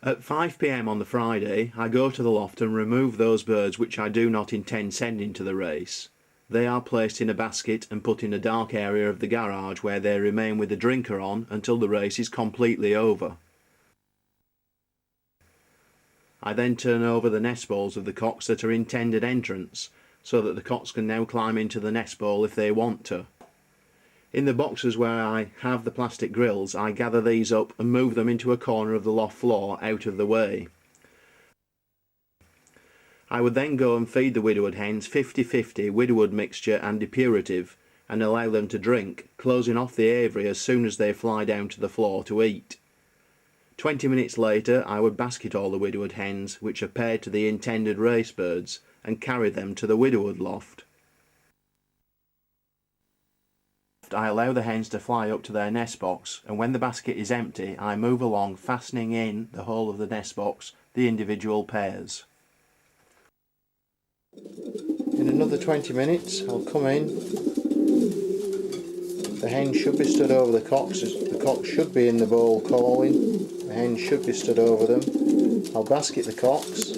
At 5 p.m. on the Friday, I go to the loft and remove those birds which I do not intend sending to the race. They are placed in a basket and put in a dark area of the garage where they remain with the drinker on until the race is completely over. I then turn over the nest balls of the cocks that are intended entrants, so that the cocks can now climb into the nest ball if they want to. In the boxes where I have the plastic grills, I gather these up and move them into a corner of the loft floor out of the way. I would then go and feed the widowhood hens 50-50 widowhood mixture and depurative and allow them to drink, closing off the aviary as soon as they fly down to the floor to eat. 20 minutes later I would basket all the widowhood hens which are paired to the intended race birds and carry them to the widowhood loft. I allow the hens to fly up to their nest box, and when the basket is empty I move along, fastening in the whole of the nest box the individual pairs. In another 20 minutes I'll come in. The hens should be stood over the cocks. The cocks should be in the bowl calling. The hens should be stood over them. I'll basket the cocks,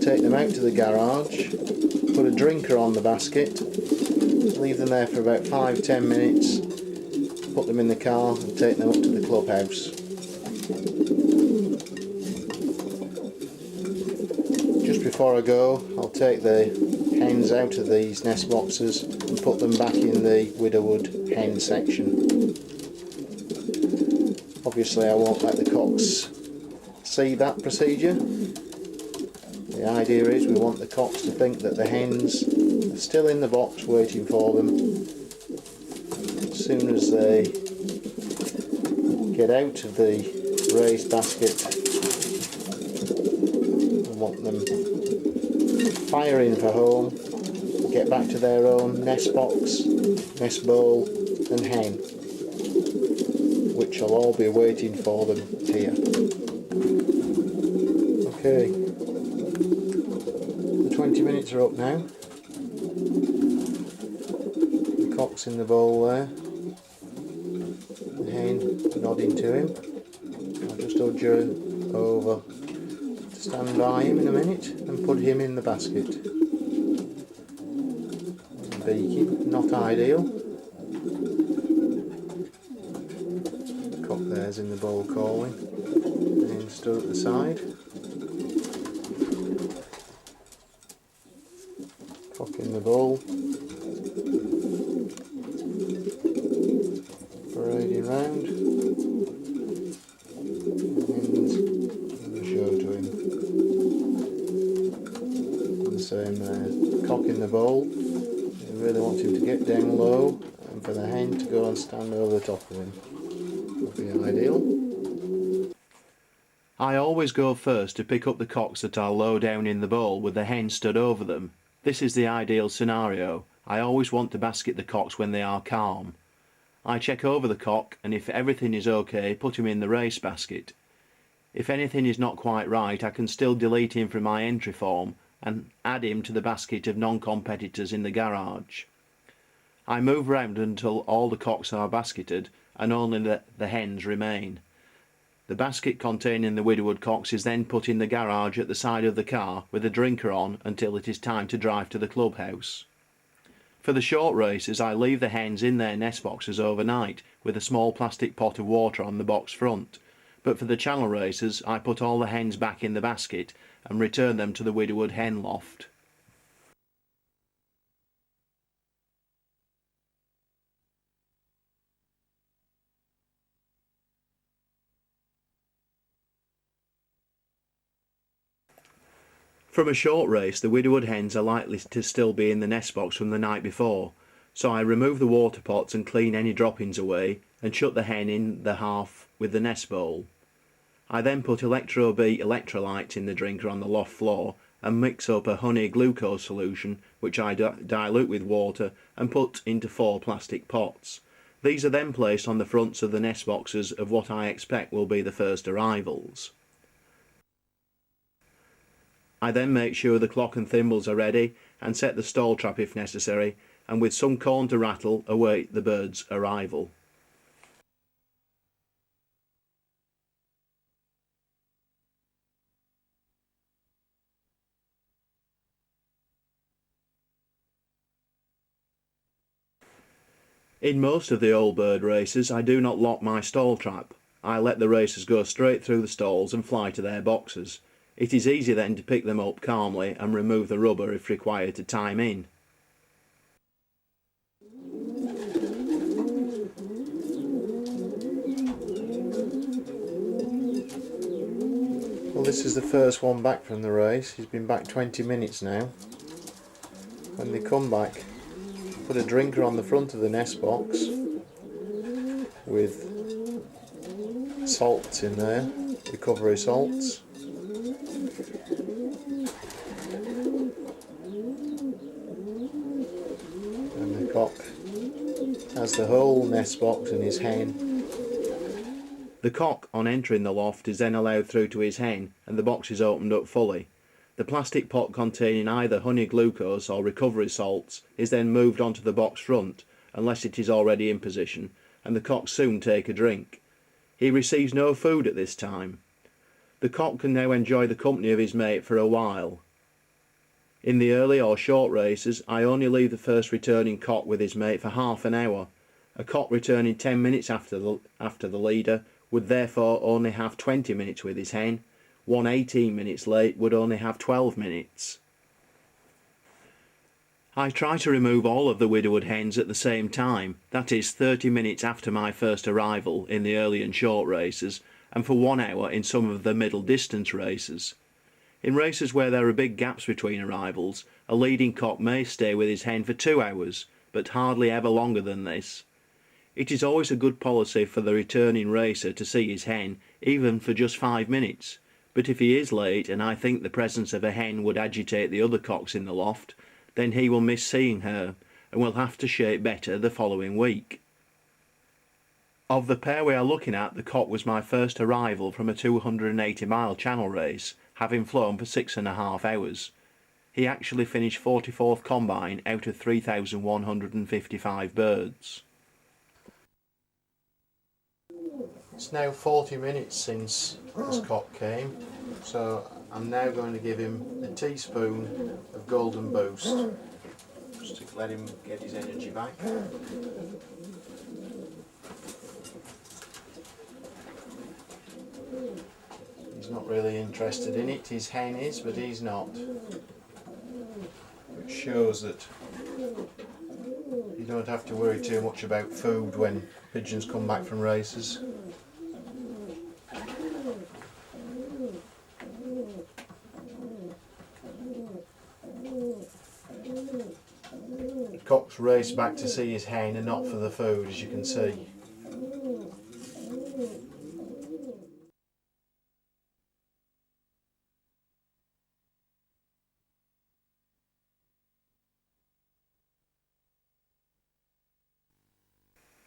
take them out to the garage, put a drinker on the basket, leave them there for about 5-10 minutes, put them in the car and take them up to the clubhouse. Just before I go, I'll take the hens out of these nest boxes and put them back in the widowhood hen section. Obviously I won't let the cocks see that procedure. The idea is we want the cocks to think that the hens are still in the box waiting for them. As soon as they get out of the raised basket, we want them firing for home, get back to their own nest box, nest bowl and hen, which will all be waiting for them here. Okay, the 20 minutes are up now. The cock's in the bowl there, the hen nodding to him. I'll just nudge her over to stand by him in a minute and put him in the basket. Beaking, not ideal. The cock there's in the bowl calling, the hen stood at the side. Cock in the bowl, parading round, hens in the show to him. And the same there, cock in the bowl. We really want him to get down low and for the hen to go and stand over the top of him. Would be ideal. I always go first to pick up the cocks that are low down in the bowl with the hen stood over them. This is the ideal scenario. I always want to basket the cocks when they are calm. I check over the cock and if everything is okay, put him in the race basket. If anything is not quite right, I can still delete him from my entry form and add him to the basket of non-competitors in the garage. I move round until all the cocks are basketed and only the hens remain. The basket containing the widowhood cocks is then put in the garage at the side of the car with a drinker on until it is time to drive to the clubhouse. For the short races I leave the hens in their nest boxes overnight with a small plastic pot of water on the box front, but for the channel races I put all the hens back in the basket and return them to the widowhood hen loft. From a short race, the widowhood hens are likely to still be in the nest box from the night before, so I remove the water pots and clean any droppings away and shut the hen in the half with the nest bowl. I then put Electro B electrolytes in the drinker on the loft floor and mix up a honey glucose solution which I dilute with water and put into 4 plastic pots. These are then placed on the fronts of the nest boxes of what I expect will be the first arrivals. I then make sure the clock and thimbles are ready and set the stall trap if necessary, and with some corn to rattle await the birds' arrival. In most of the old bird races I do not lock my stall trap. I let the racers go straight through the stalls and fly to their boxes. It is easy then to pick them up calmly and remove the rubber if required to time in. Well, this is the first one back from the race. He's been back 20 minutes now. When they come back, put a drinker on the front of the nest box with salts in there, recovery salts. And the cock has the whole nest box and his hen. The cock, on entering the loft, is then allowed through to his hen and the box is opened up fully. The plastic pot containing either honey glucose or recovery salts is then moved onto the box front, unless it is already in position, and the cock soon take a drink. He receives no food at this time. The cock can now enjoy the company of his mate for a while. In the early or short races, I only leave the first returning cock with his mate for half an hour. A cock returning 10 minutes after the leader would therefore only have 20 minutes with his hen. One 18 minutes late would only have 12 minutes. I try to remove all of the Widowhood hens at the same time, that is 30 minutes after my first arrival in the early and short races, and for 1 hour in some of the middle distance races. In races where there are big gaps between arrivals, a leading cock may stay with his hen for 2 hours, but hardly ever longer than this. It is always a good policy for the returning racer to see his hen, even for just 5 minutes, but if he is late and I think the presence of a hen would agitate the other cocks in the loft, then he will miss seeing her and will have to shape better the following week. Of the pair we are looking at, the cock was my first arrival from a 280-mile channel race, having flown for 6.5 hours. He actually finished 44th combine out of 3,155 birds. It's now 40 minutes since this cock came, so I'm now going to give him a teaspoon of Golden Boost, just to let him get his energy back. He's not really interested in it, his hen is, but he's not. It shows that you don't have to worry too much about food when pigeons come back from races. The cock's raced back to see his hen and not for the food, as you can see.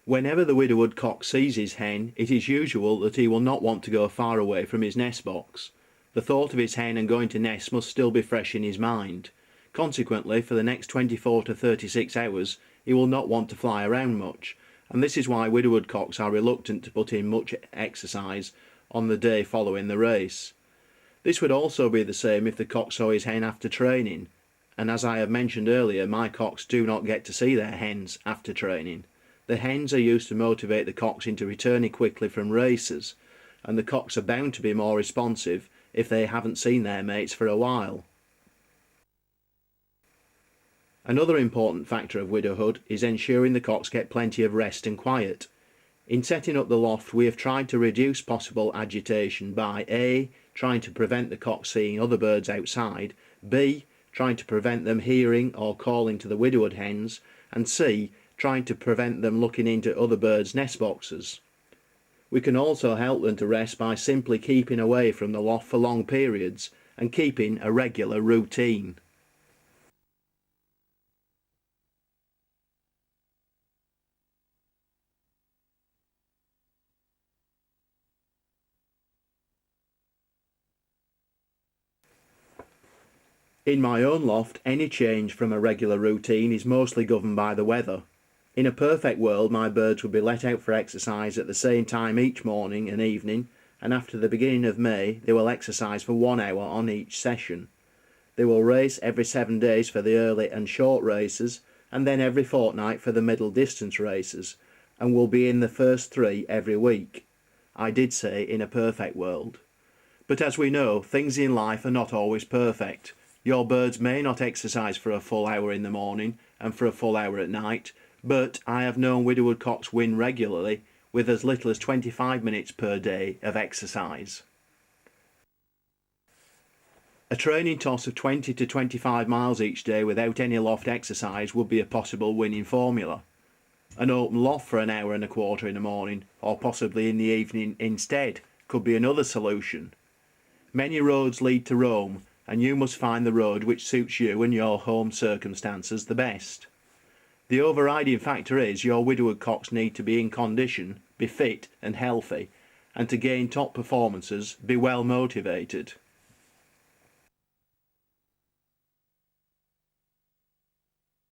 Whenever the Widowhood cock sees his hen, it is usual that he will not want to go far away from his nest box. The thought of his hen and going to nest must still be fresh in his mind. Consequently, for the next 24 to 36 hours, he will not want to fly around much, and this is why Widowhood cocks are reluctant to put in much exercise on the day following the race. This would also be the same if the cock saw his hen after training, and as I have mentioned earlier, my cocks do not get to see their hens after training. The hens are used to motivate the cocks into returning quickly from races, and the cocks are bound to be more responsive if they haven't seen their mates for a while. Another important factor of widowhood is ensuring the cocks get plenty of rest and quiet. In setting up the loft, we have tried to reduce possible agitation by A. trying to prevent the cocks seeing other birds outside, B. trying to prevent them hearing or calling to the widowhood hens, and C. trying to prevent them looking into other birds' nest boxes. We can also help them to rest by simply keeping away from the loft for long periods and keeping a regular routine. In my own loft, any change from a regular routine is mostly governed by the weather. In a perfect world, my birds would be let out for exercise at the same time each morning and evening, and after the beginning of May, they will exercise for 1 hour on each session. They will race every 7 days for the early and short races, and then every fortnight for the middle distance races, and will be in the first 3 every week. I did say in a perfect world. But as we know, things in life are not always perfect. Your birds may not exercise for a full hour in the morning and for a full hour at night, but I have known Widowhood cocks win regularly with as little as 25 minutes per day of exercise. A training toss of 20 to 25 miles each day without any loft exercise would be a possible winning formula. An open loft for an hour and a quarter in the morning, or possibly in the evening instead, could be another solution. Many roads lead to Rome, and you must find the road which suits you and your home circumstances the best. The overriding factor is your Widowhood cocks need to be in condition, be fit and healthy, and to gain top performances, be well motivated.